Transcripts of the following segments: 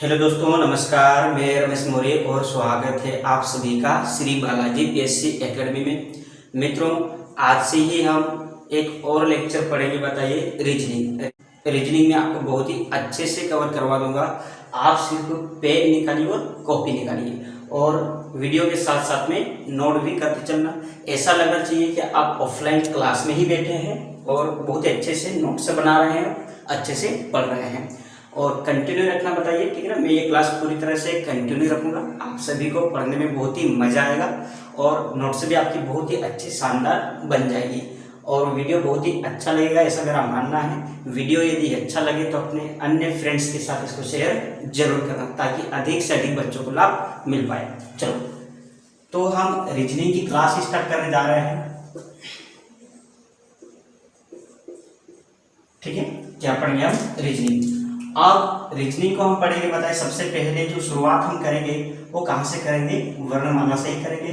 Hello दोस्तों, नमस्कार। मैं रमेश मौर्य और स्वागत है आप सभी का श्री बालाजी पीएससी एकेडमी में। मित्रों, आज से ही हम एक और लेक्चर पढ़ेंगे। बताइए, रीजनिंग में आपको बहुत ही अच्छे से कवर करवा दूंगा। आप सिर्फ पेन निकालिए और कॉपी निकालिए और वीडियो के साथ साथ में नोट भी करते चलना। ऐसा लगना चाहिए कि आप ऑफलाइन क्लास में ही बैठे हैं और बहुत अच्छे से नोट से बना रहे हैं, अच्छे से पढ़ रहे हैं। और कंटिन्यू रखना, बताइए, ठीक है ना। मैं ये क्लास पूरी तरह से कंटिन्यू रखूंगा। आप सभी को पढ़ने में बहुत ही मजा आएगा और नोट्स भी आपकी बहुत ही अच्छी शानदार बन जाएगी और वीडियो बहुत ही अच्छा लगेगा, ऐसा मेरा मानना है। वीडियो यदि अच्छा लगे तो अपने अन्य फ्रेंड्स के साथ इसको शेयर जरूर करना ताकि अधिक से अधिक बच्चों को लाभ मिल पाए। चलो, तो हम रीजनिंग की क्लास स्टार्ट करने जा रहे हैं। ठीक है, क्या पढ़ेंगे हम? रीजनिंग। अब रीजनिंग को हम पढ़ेंगे। बताए, सबसे पहले जो शुरुआत हम करेंगे वो कहां से करेंगे? वर्णमाला से ही करेंगे।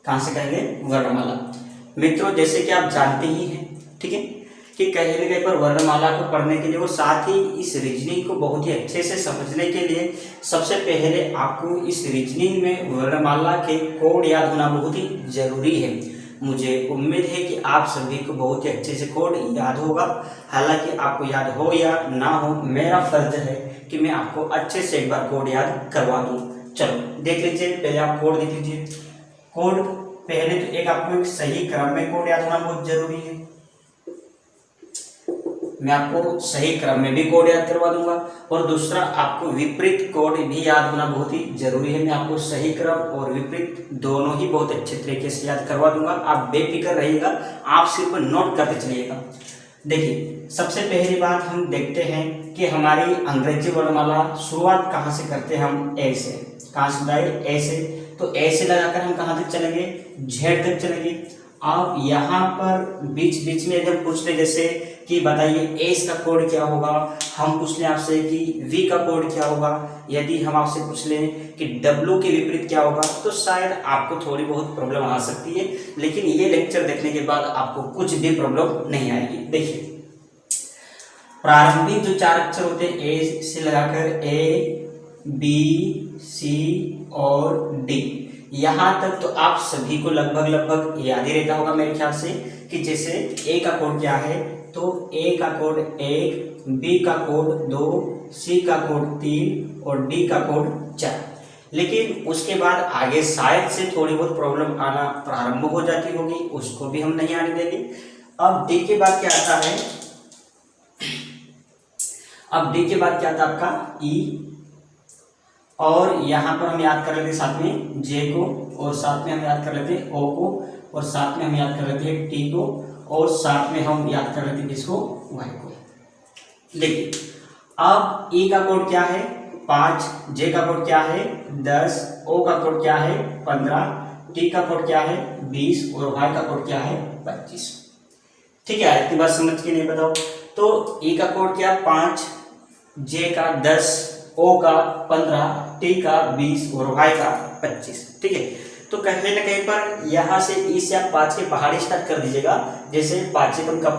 कहां से करेंगे? वर्णमाला। मित्रों, जैसे कि आप जानते ही हैं, ठीक है, कि कहीं न कहीं पर वर्णमाला को पढ़ने के लिए और साथ ही इस रीजनिंग को बहुत ही अच्छे से समझने के लिए सबसे पहले आपको इस रीजनिंग में वर्णमाला के कोड याद होना बहुत ही जरूरी है। मुझे उम्मीद है कि आप सभी को बहुत ही अच्छे से कोड याद होगा। हालांकि आपको याद हो या ना हो, मेरा फर्ज है कि मैं आपको अच्छे से एक बार कोड याद करवा दूं। चलो देख लीजिए, पहले आप कोड देख लीजिए। कोड पहले तो एक आपको एक सही क्रम में कोड याद होना बहुत जरूरी है। मैं आपको सही क्रम में भी कोड याद करवा दूंगा और दूसरा आपको विपरीत कोड भी याद होना बहुत ही जरूरी है। मैं आपको सही क्रम और विपरीत दोनों ही बहुत अच्छे तरीके से याद करवा दूंगा। आप बेफिक्र रहिएगा, आप सिर्फ नोट करते चलिएगा। देखिए, सबसे पहली बात हम देखते हैं कि हमारी अंग्रेजी वर्णमाला शुरुआत कहाँ से करते हैं? हम ए से। कहाँ से बताइए? ए से। तो ए से लगाकर हम कहाँ तक चलेंगे? जेड तक चलेंगे। आप यहाँ पर बीच बीच में जब पूछ ले, जैसे कि बताइए एस का कोड क्या होगा, हम पूछ लें आपसे कि वी का कोड क्या होगा, यदि हम आपसे पूछ लें कि डब्ल्यू के विपरीत क्या होगा, तो शायद आपको थोड़ी बहुत प्रॉब्लम आ सकती है। लेकिन ये लेक्चर देखने के बाद आपको कुछ भी प्रॉब्लम नहीं आएगी। देखिए, प्रारंभिक जो चार अक्षर होते हैं ए से लगाकर ए, बी, सी और डी, यहाँ तक तो आप सभी को लगभग याद ही रहता होगा मेरे ख्याल से। कि जैसे ए का कोड क्या है, तो ए का कोड 1, बी का कोड 2, सी का कोड 3 और डी का कोड 4। लेकिन उसके बाद आगे शायद से थोड़ी बहुत प्रॉब्लम आना प्रारंभ हो जाती होगी, उसको भी हम नहीं आने देंगे। अब डी के बाद क्या आता है? अब डी के बाद क्या आता आपका? ई। और यहाँ पर हम याद कर लेते हैं साथ में जे को, और साथ में हम याद कर लेते हैं ओ को, और साथ में हम याद कर लेते हैं टी को, और साथ में हम याद कर लेते हैं किसको? वाई को। देखिए, अब ई का कोड क्या है? 5, जे का कोड क्या है? 10, ओ का कोड क्या है? 15, टी का कोड क्या है? 20 और वाई का कोड क्या है? 25। ठीक है, इतनी बात समझ के नहीं बताओ। तो ई का कोड क्या? 5, जे का 10, ओ का 15, टी का 20 और वाई का 25। ठीक है, तो कहीं ना कहीं पर यहाँ से ई से आप 5 के बाहर स्टार्ट कर दीजिएगा। जैसे 5 एकम का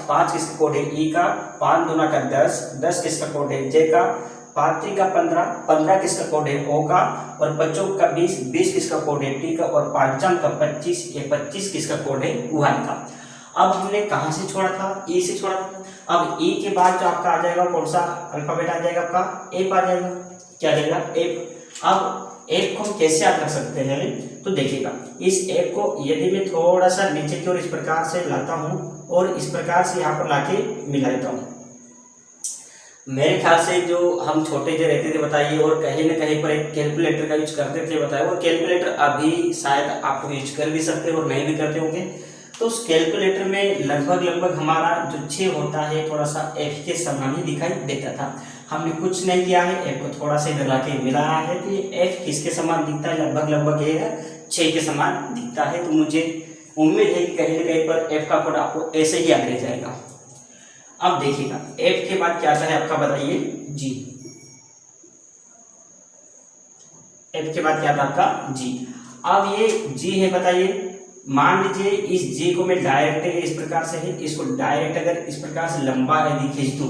5 किसका कोड है? ई का, 5 दूना का 10 किसका कोड है? जे का, 5 3 का 15 किसका कोड है? ओ का, और 5 का 20 किसका कोड है? टी का, और 5 का 25, ये 25 किसका कोड है? वाई का। अब हमने कहाँ से छोड़ा था? ई से छोड़ा था। अब ई के बाद जो आपका आ जाएगा, कौन सा अल्फाबेट आ जाएगा? आपका एफ आ जाएगा। क्या आ जाएगा? एफ। अब एफ को हम कैसे याद रख सकते हैं? तो देखिएगा, इस एफ को यदि मैं थोड़ा सा नीचे की ओर इस प्रकार से लाता हूँ और इस प्रकार से यहाँ पर लाके मिला देता हूँ, मेरे ख्याल से जो हम छोटे जो रहते थे, बताइए, और कहीं ना कहीं पर एक कैलकुलेटर का यूज करते थे, बताइए, वो कैलकुलेटर अभी शायद आप यूज कर भी सकते हो और नहीं भी करते होंगे। तो उस कैलकुलेटर में लगभग हमारा जो 6 होता है थोड़ा सा एफ के समान ही दिखाई देता था। हमने कुछ नहीं किया है, एफ को थोड़ा सा इधर लाके मिलाया है, तो ये एफ किसके समान दिखता है? लगभग ये 6 के समान दिखता है। तो मुझे उम्मीद है कि कहीं ना कहीं पर एफ का कोड आपको ऐसे ही याद रह जाएगा। अब देखिएगा, एफ के बाद क्या आता है आपका? बताइए, जी। एफ के बाद क्या आता है आपका? जी। अब ये जी है, बताइए, मान लीजिए इस जी को मैं डायरेक्ट इस प्रकार से है, इसको डायरेक्ट अगर इस प्रकार से लंबा यदि खींच दूं,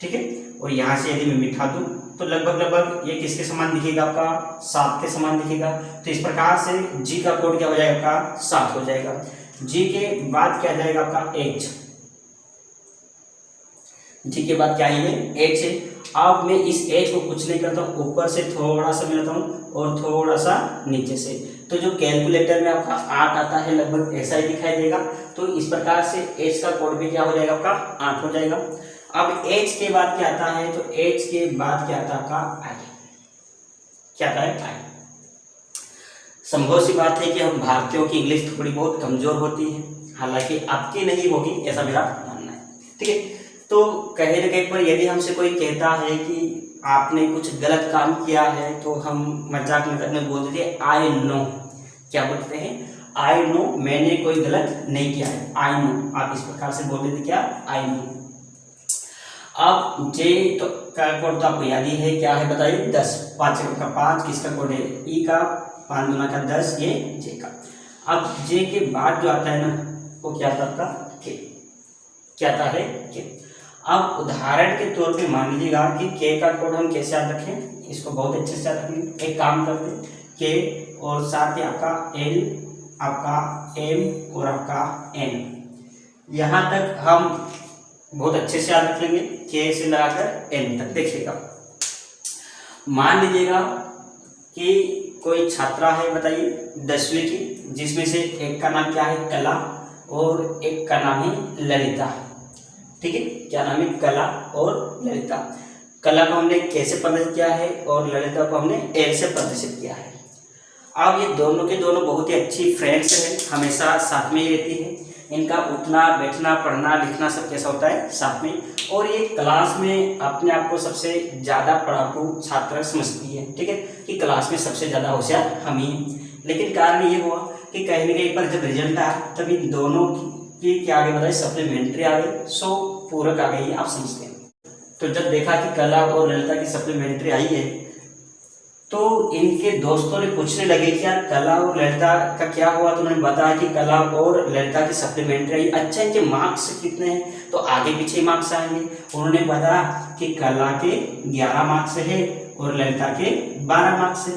ठीक है। और यहाँ से यदि मैं मिटा दूँ तो लगभग ये किसके समान दिखेगा आपका, 7 के समान दिखेगा। तो इस प्रकार से जी का कोड क्या हो जाएगा आपका, 7 हो जाएगा। जी के बाद क्या जाएगा आपका एच, जी के बाद क्या है ये एच है। अब मैं इस एच को कुछ नहीं करता हूँ, ऊपर से थोड़ा सा मिलाता हूँ और थोड़ा सा नीचे से, तो जो कैलकुलेटर में आपका 8 आता है लगभग ऐसा ही दिखाई देगा। तो इस प्रकार से एच का कोड भी क्या हो जाएगा आपका 8 हो जाएगा। अब एच के बाद क्या आता है, तो एच के बाद क्या आता है आपका आई, क्या आता है आई। संभव सी बात है कि हम भारतीयों की इंग्लिश थोड़ी बहुत कमजोर होती है, हालांकि आपकी नहीं होगी ऐसा मेरा मानना है, ठीक है। तो कहीं न कहीं पर यदि हमसे कोई कहता है कि आपने कुछ गलत काम किया है, तो हम मजाक में बोल देते हैं आई नो, क्या बोलते हैं, आई नो, मैंने कोई गलत नहीं किया है, आई नो, आप इस प्रकार से बोल देते क्या, आई नो। अब जे तो का कोड तो आपको याद ही है, क्या है बताइए, 10, 5 का 5 किसका कोड है, ई का, 5 दूना का 10, ये जे का। अब जे के बाद जो आता है ना वो क्या आता है आपका के, क्या आता है के। अब उदाहरण के तौर पे मान लीजिएगा कि के का कोड हम कैसे याद रखें, इसको बहुत अच्छे से याद रखेंगे। एक काम करते हैं, के और साथ ही आपका एल, आपका एम और आपका एन, यहाँ तक हम बहुत अच्छे से याद रख लेंगे, के से लगाकर एन तक। देखिएगा, मान लीजिएगा कि कोई छात्रा है बताइए 10वीं की, जिसमें से एक का नाम क्या है कला और एक का नाम है ललिता, ठीक है। क्या नाम है, कला और ललिता। कला को हमने कैसे प्रदर्शित किया है और ललिता को हमने एल से प्रदर्शित किया है। अब ये दोनों के दोनों बहुत ही अच्छी फ्रेंड्स हैं, हमेशा साथ में ही रहती है। इनका उठना बैठना पढ़ना लिखना सब कैसा होता है, साथ में। और ये क्लास में अपने आप को सबसे ज़्यादा पढ़ाकू छात्र समझती है, ठीक है, कि क्लास में सबसे ज़्यादा होशियार हम ही हैं। लेकिन कारण ये हुआ कि कहीं न कहीं पर जब रिजल्ट आया तब इन दोनों की क्या आगे बताइए, सप्लीमेंट्री आ गई, सो पूरक आ गई, आप समझते हैं। तो जब देखा कि कला और ललिता की सप्लीमेंट्री आई है, तो इनके दोस्तों ने पूछने लगे कि यार कला और ललिता का क्या हुआ, तो उन्होंने बताया कि कला और ललिता की सप्लीमेंट्री आई। अच्छा, इनके मार्क्स कितने हैं, तो आगे पीछे मार्क्स आएंगे। उन्होंने बताया कि कला के 11 मार्क्स है और ललिता के 12 मार्क्स है,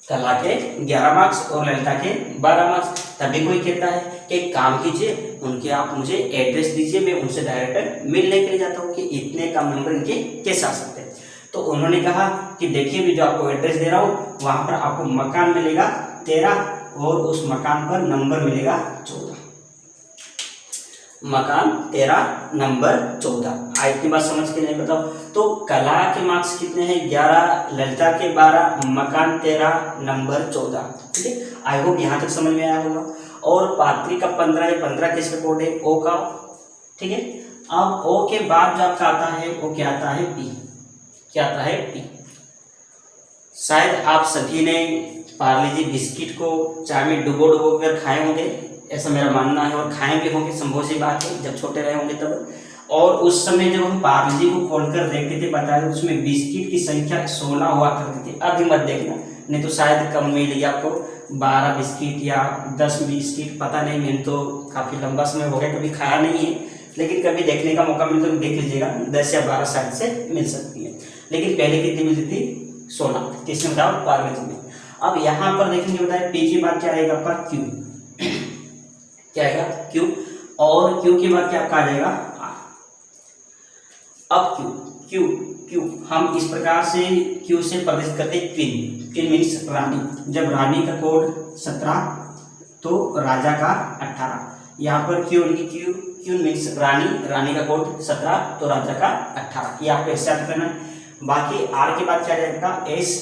कला के 11 मार्क्स और ललिता के 12 मार्क्स। तभी कोई कहता है कि एक काम कीजिए, उनके आप मुझे एड्रेस दीजिए, मैं उनसे डायरेक्ट मिलने के लिए जाता हूँ कि इतने कम नंबर इनके कैसे आ सकते हैं। तो उन्होंने कहा कि देखिए, भी जो आपको एड्रेस दे रहा हूँ वहाँ पर आपको मकान मिलेगा 13 और उस मकान पर नंबर मिलेगा 14, मकान 13 नंबर 14। इतनी बात समझ के नहीं बताओ। तो कला के मार्क्स कितने हैं, 11, ललिता के 12, मकान 13, नंबर 14, ठीक है। आई होप यहाँ तक समझ में आया होगा। और पात्री का 15 है, 15 किसका कोड है, ओ का, ठीक है। अब ओ के बाद जो आपका आता है वो क्या आता है, पी, क्या आता है, पी। शायद आप सभी ने पार्ले जी बिस्किट को चाय में डुबो कर खाए होंगे, ऐसा मेरा मानना है, और खाए भी होंगे, संभव सी बात है, जब छोटे रहे होंगे तब। और उस समय जब हम पार्ले जी को खोलकर देखते थे, बताया उसमें बिस्किट की संख्या 16 हुआ करती थी। अभी मत देखना, नहीं तो शायद कम मिलेगी आपको, 12 बिस्किट या 10 बिस्किट, पता नहीं। मैंने तो काफ़ी लंबा समय हो गया, कभी खाया नहीं है, लेकिन कभी देखने का मौका मिले तो देख लीजिएगा, 10 या 12 शायद से मिल सकती है। लेकिन पहले कितनी मिलती थी, 16, किसने बताओ, पार्ले जी में। अब यहाँ पर देखेंगे, बताया पी की बात क्या आएगा आपका, क्यू, क्या आएगा, क्यू। और क्यू की बात क्या आपका आ जाएगा, आर। अब क्यू, क्यू, क्यू हम इस प्रकार से क्यू से प्रदर्शित करते हैं क्वीन, क्वीन मीन्स रानी। जब रानी का कोड 17 तो राजा का 18। यहाँ पर क्यू लिखी, क्यू, क्वीन मीन्स रानी, रानी का कोड 17 तो राजा का 18, ये आपको ऐसे याद करना है। बाकी आर के बाद क्या जाएगा, एस,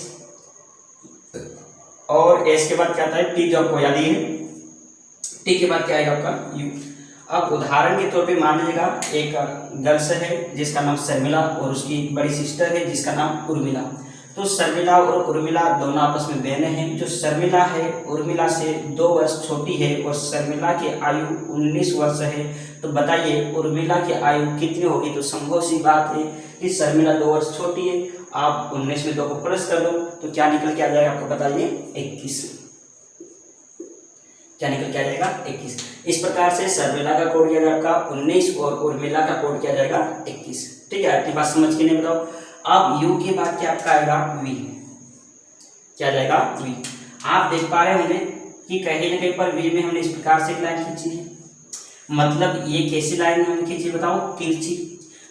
और एस के बाद क्या आता है, टी, जो आपको याद ही है। टी के बाद क्या आएगा आपका, यू। अब उदाहरण के तौर पे मान लीजिएगा एक गर्ल्स है जिसका नाम शर्मिला और उसकी बड़ी सिस्टर है जिसका नाम उर्मिला। तो शर्मिला और उर्मिला दोनों आपस में बहनें हैं। जो शर्मिला है उर्मिला से 2 वर्ष छोटी है और शर्मिला की आयु 19 वर्ष है। तो बताइए उर्मिला की आयु कितनी होगी, तो संभव सी बात है कि शर्मिला 2 वर्ष छोटी है। आप 19 में 2 को प्लस कर दो तो क्या निकल के आ जाएगा आपको बताइए, 21। क्या निकल के आ जाएगा, 21। इस प्रकार से शर्मिला का कोड किया जाएगा आपका 19 और उर्मिला का कोड किया जाएगा 21। ठीक है, इतनी बात समझ के नहीं बताओ। अब यू के बाद क्या आपका आएगा वी, क्या जाएगा वी। आप देख पा रहे होंगे कि कहीं ना कहीं पर वी में हमने इस प्रकार से एक लाइन खींची है, मतलब ये कैसी लाइन हमने खींची बताओ, तिरछी।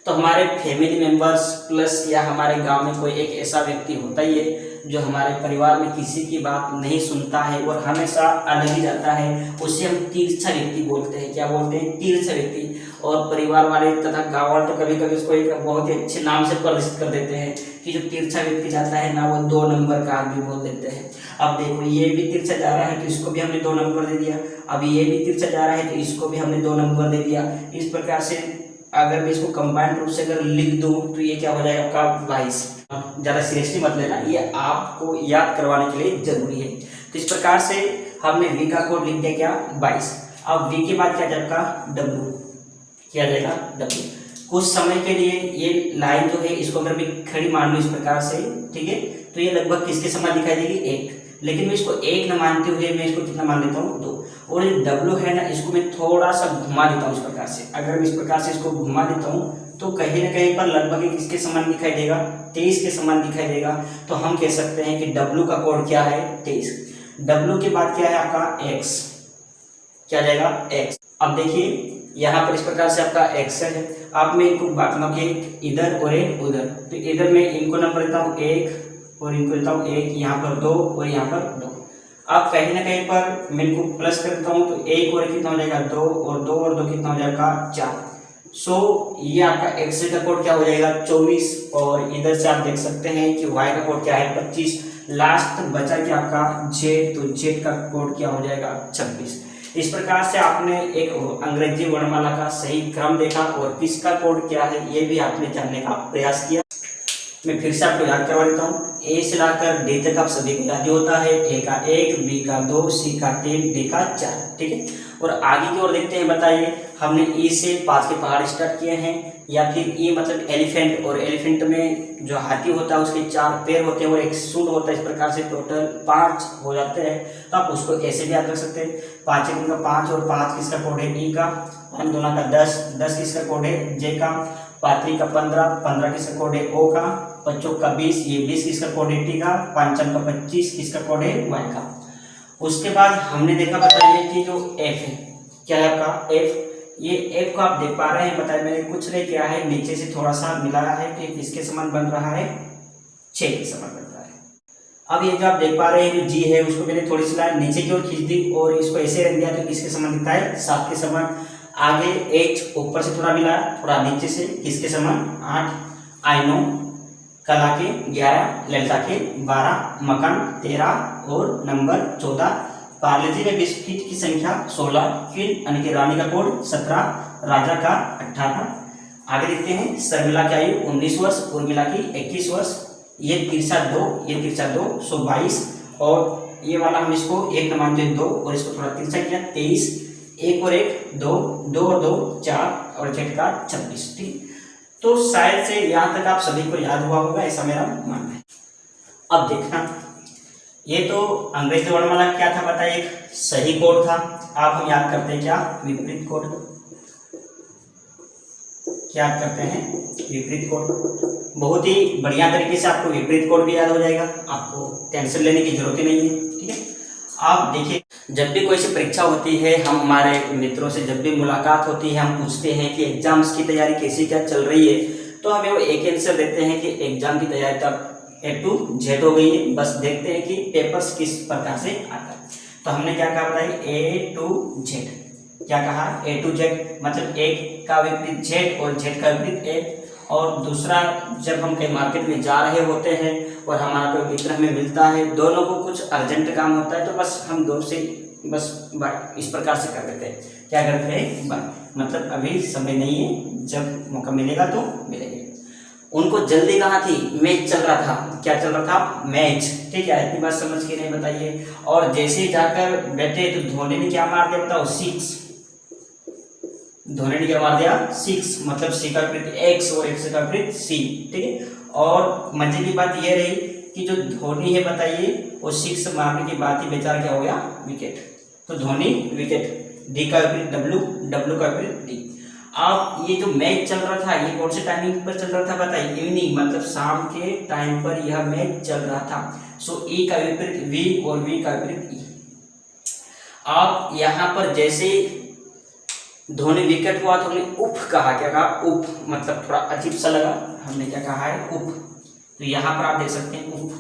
तो हमारे फैमिली मेंबर्स प्लस या हमारे गांव में कोई एक ऐसा व्यक्ति होता ही है जो हमारे परिवार में किसी की बात नहीं सुनता है और हमेशा अलग ही जाता है, उसे हम तिरछा व्यक्ति बोलते हैं। क्या बोलते हैं? तिरछा व्यक्ति। और परिवार वाले तथा गाँव वाले तो कभी कभी उसको एक बहुत ही अच्छे नाम से प्रदर्शित कर देते हैं कि जो तिरछा व्यक्ति जाता है ना, वो 2 नंबर का आदमी बोल देते हैं। अब देखो ये भी तिरछा जा रहा है तो इसको भी हमने 2 नंबर दे दिया, अब ये भी तिरछा जा रहा है तो इसको भी हमने 2 नंबर दे दिया। इस प्रकार से अगर मैं इसको कंबाइंड रूप से अगर लिख दूं तो ये क्या हो जाएगा आपका 22। ज़्यादा सीरियसली मत लेना, ये आपको याद करवाने के लिए जरूरी है। तो इस प्रकार से हमने वी का कोड लिख दिया क्या 22। अब वी के बाद क्या जाएगा डब्ल्यू, क्या जाएगा डब्ल्यू। कुछ समय के लिए ये लाइन जो है इसको अगर मैं खड़ी मान लूँ इस प्रकार से, ठीक है, तो ये लगभग किसके समान दिखाई देगी 1, लेकिन मैं इसको 1 न मानते हुए मैं इसको कितना मान लेता हूँ 2। और ये डब्ल्यू है ना, इसको मैं थोड़ा सा घुमा देता हूँ इस प्रकार से। अगर मैं इस प्रकार से इसको घुमा देता हूँ तो कहीं ना कहीं पर लगभग किसके समान दिखाई देगा 23 के समान दिखाई देगा। तो हम कह सकते हैं कि डब्ल्यू का कोड क्या है 23। डब्ल्यू के बाद क्या है आपका एक्स, क्या जाएगा एक्स। अब देखिए यहाँ पर इस प्रकार से आपका एक्स है। अब मैं इनको बांटना कि इधर और एक उधर, तो इधर मैं इनको नंबर देता हूँ 1 और इनको देता हूँ 1, यहाँ पर 2 और यहाँ पर 2। अब कहीं ना कहीं पर मैं इनको प्लस कर देता हूँ तो 1 और 1 कितना हो जाएगा 2 और 2 और 2 कितना हो जाएगा 4। सो ये आपका एक्स का कोड क्या हो जाएगा 24। और इधर से आप देख सकते हैं कि वाई का कोड क्या है 25। लास्ट बचा कि आपका जेड, तो जेड का कोड क्या हो जाएगा 26। इस प्रकार से आपने एक अंग्रेजी वर्णमाला का सही क्रम देखा और किसका कोड क्या है ये भी आपने जानने का प्रयास किया। मैं फिर से आपको याद करवा देता हूँ। ए से लाकर डी तक आप सभी को याद होता है। ए का 1, बी का 2, सी का 3, डी का 4, ठीक है। और आगे की ओर देखते हैं, बताइए हमने ई से 5 के पहाड़ स्टार्ट किए हैं, या फिर ई मतलब एलिफेंट, और एलिफेंट में जो हाथी होता है उसके 4 पैर होते हैं और एक सूंड होता है। इस प्रकार से टोटल 5 हो जाते हैं। तो आप उसको ऐसे भी याद रख सकते हैं। 5 का 5 और 5 किसका कोड है ई का, हम दोनों का 10, 10 किसका कोड है जे का, 5 का 15, 15 किसका कोड है ओ का, 5 का 20, ये 20 किसका कोड है टी का, 5 का 25 किसका कोड है वाई का। उसके बाद हमने देखा, बताइए कि जो एफ है, क्या है आपका एफ। ये एफ को आप देख पा रहे हैं, बताइए मैंने कुछ नहीं किया है, नीचे से थोड़ा सा मिलाया है कि किसके समान बन रहा है 6 के समान बन रहा है। अब ये जो आप देख पा रहे हैं जो जी है उसको मैंने थोड़ी सी लाइन नीचे की ओर खींच दी और इसको ऐसे रख दिया तो किसके समान दिखता है 7 के समान। आगे एच ऊपर से थोड़ा मिला, थोड़ा नीचे से किसके समान 8। आइनो कला के 11, ललिता के 12, मकान 13 और नंबर 14। पार्ले में बिस्किट की संख्या 16, फिर यानी कि रानी का कोड 17, राजा का 18। आगे देखते हैं शर्मिला की आयु 19 वर्ष, उर्मिला की 21 वर्ष। ये तिरछा 2, ये तिरछा 2, 122। और ये वाला हम इसको 1 न मानते 2 और इसको थोड़ा तिरछा किया 23। 1 और 1 2, 2 और 2 4 और जेड का 26, ठीक। तो शायद से यहाँ तक आप सभी को याद हुआ होगा, ऐसा मेरा मानना है। अब देखना, ये तो अंग्रेजी वर्णमाला क्या था बताइए, एक सही कोड था। आप हम याद करते हैं क्या विपरीत कोड, क्या याद करते हैं विपरीत कोड। बहुत ही बढ़िया तरीके से आपको विपरीत कोड भी याद हो जाएगा, आपको टेंशन लेने की जरूरत ही नहीं है, ठीक है। आप देखिए जब भी कोई सी परीक्षा होती है, हम हमारे मित्रों से जब भी मुलाकात होती है, हम पूछते हैं कि एग्जाम्स की तैयारी कैसी क्या चल रही है, तो हमें वो एक आंसर देते हैं कि एग्जाम की तैयारी तब A to Z हो गई है, बस देखते हैं कि पेपर्स किस प्रकार से आता है। तो हमने क्या कहा बताइए A to Z, क्या कहा A to Z मतलब एक का विपरीत Z और Z का विपरीत A। और दूसरा, जब हम कहीं मार्केट में जा रहे होते हैं और हमारा कोई मित्र हमें मिलता है, दोनों को कुछ अर्जेंट काम होता है, तो बस हम दो से बस बाय इस प्रकार से कर देते हैं, क्या करते हैं बाय, मतलब अभी समय नहीं है, जब मौका मिलेगा तो मिलेगा। उनको जल्दी कहाँ थी, मैच चल रहा था, क्या चल रहा था मैच, ठीक है। इतनी बात समझ के नहीं बताइए। और जैसे ही जाकर बैठे तो धोनी ने क्या मार दिया बताओ 6, धोनी ने क्या मार दिया 6, मतलब सी का विपरीत एक्स और एक्स का विपरीत सी, ठीक है। और मजे की बात यह रही कि जो धोनी है बताइए वो 6 मारने के बाद ही बेचारा क्या हो गया विकेट, तो धोनी विकेट। डी का विपरीत डब्ल्यू, डब्ल्यू का विपरीत डी। अब ये जो मैच चल रहा था ये कौन से टाइमिंग पर चल रहा था बताइए, इवनिंग मतलब शाम के टाइम पर यह मैच चल रहा था। सो ई का विपरीत वी और वी का विपरीत ई। अब यहाँ पर जैसे धोनी विकेट हुआ तो हमने उफ कहा, क्या कहा, उफ, मतलब थोड़ा अजीब सा लगा, हमने क्या कहा है, उफ। तो यहाँ पर आप देख सकते हैं उफ,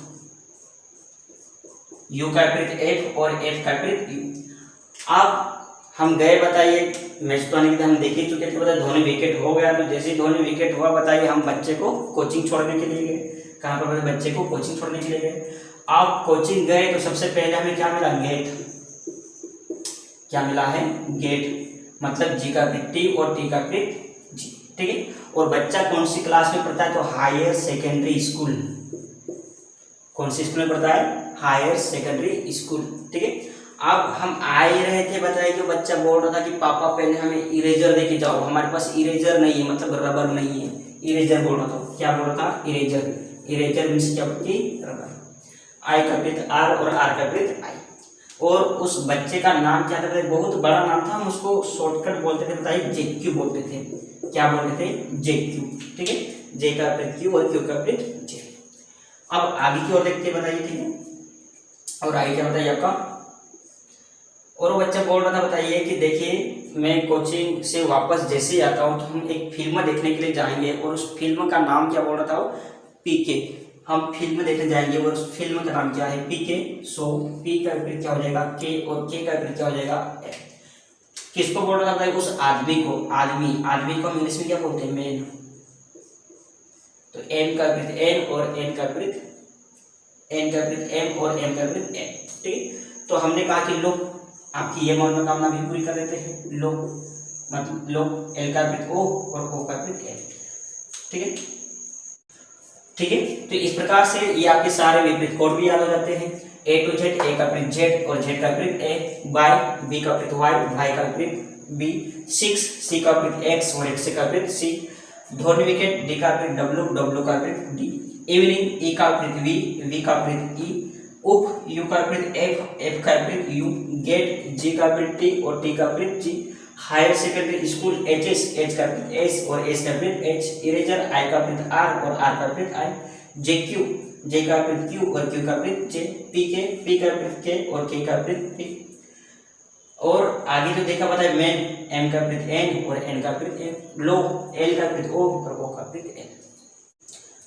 यू का विपरीत एफ और एफ का विपरीत यू। अब हम गए, बताइए मैच तो आने के हम देख ही चुके थे, बताइए धोनी विकेट हो गया। तो जैसे धोनी विकेट हुआ बताइए हम बच्चे को कोचिंग छोड़ने के लिए गए। कहाँ पर बताइए, बच्चे को कोचिंग छोड़ने के लिए गए। आप कोचिंग गए तो सबसे पहले हमें क्या मिला, गेट। क्या मिला है, गेट, मतलब जी का विपरीत टी और टी का विपरीत जी, ठीक है। और बच्चा कौन सी क्लास में पढ़ता है, तो हायर सेकेंडरी स्कूल। कौन सी स्कूल में पढ़ता है, हायर सेकेंडरी स्कूल, ठीक है। अब हम आ ही रहे थे, बताइए कि बच्चा बोल रहा था कि पापा पहले हमें इरेजर लेके जाओ, हमारे पास इरेजर नहीं है, मतलब रबर नहीं है, इरेजर बोल रहा था। क्या बोल रहा था, इरेजर। इरेजर मीन्स क्या होती है, रबर। आई का विपरीत आर और आर का विपरीत आई। और उस बच्चे का नाम क्या था, बहुत बड़ा नाम था, हम उसको शॉर्टकट बोलते थे, बताइए जेक्यू बोलते थे। क्या बोलते थे, जेक्यू, ठीक है। जे का विपरीत क्यू और क्यू का विपरीत जे। अब आगे की ओर देखते हैं, बताइए, ठीक है। और आगे क्या बताइए आपका, और वो बच्चा बोल रहा था, बताइए कि देखिए मैं कोचिंग से वापस जैसे ही आता हूँ तो हम एक फिल्म देखने के लिए जाएंगे, और उस फिल्म का नाम क्या बोल रहा था वो, पीके। हम फिल्म देखने जाएंगे और उस फिल्म का नाम क्या है, पीके। सो पी का विपरीत क्या हो जाएगा, के, और के का विपरीत क्या हो जाएगा, एफ। किसको बोल रहा था भाई, उस आदमी को। आदमी को हम इंग्लिश में क्या बोलते हैं, मैन। तो एम का विपरीत एन और एन का विपरीत एन का विपरीत एम और एम का विपरीत एन, ठीक। तो हमने कहा कि लो आपकी ये मनोकामना भी पूरी कर देते हैं। लो मतलब लो, एल का विपरीत ओ और ओ का विपरीत एल, ठीक है, ठीक है। तो इस प्रकार से ये आपके सारे विपरीत कोड भी याद हो जाते हैं। ए टू जेड, ए का विपरीत जेड और जेड का विपरीत ए, वाई, बी का विपरीत वाई, वाई का विपरीत बी, 6, सी का विपरीत एक्स और एक्स का विपरीत सी, धोनी विकेट, डी का विपरीत डब्ल्यू, डब्ल्यू का विपरीत डी, इवनिंग, ई का विपरीत वी, वी का विपरीत ई, उप, यू का विपरीत एफ, एफ का विपरीत यू, गेट, जी का विपरीत टी और टी का विपरीत G, higher secondary school, H S, H का विपरीत एस और एस का विपरीत एच, इरेजर, आई का विपरीत आर और आर का विपरीत आई, जे क्यू, जे का विपरीत क्यू और क्यू का विपरीत जे, पी के, पी का विपरीत के और के का विपरीत पी। और आगे जो देखा पता है मैन, एम का विपरीत एन और एन का विपरीत एम, लो, एल का विपरीत ओ और ओ का विपरीत एल।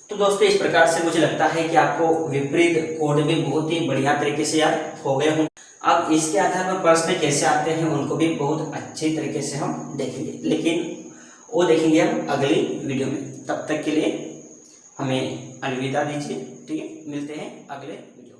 तो दोस्तों इस प्रकार से मुझे लगता है कि आपको विपरीत कोड भी बहुत ही बढ़िया तरीके से याद हो गए होंगे। अब इसके आधार पर प्रश्न कैसे आते हैं उनको भी बहुत अच्छे तरीके से हम देखेंगे, लेकिन वो देखेंगे हम अगली वीडियो में। तब तक के लिए हमें अलविदा दीजिए, ठीक है। मिलते हैं अगले वीडियो।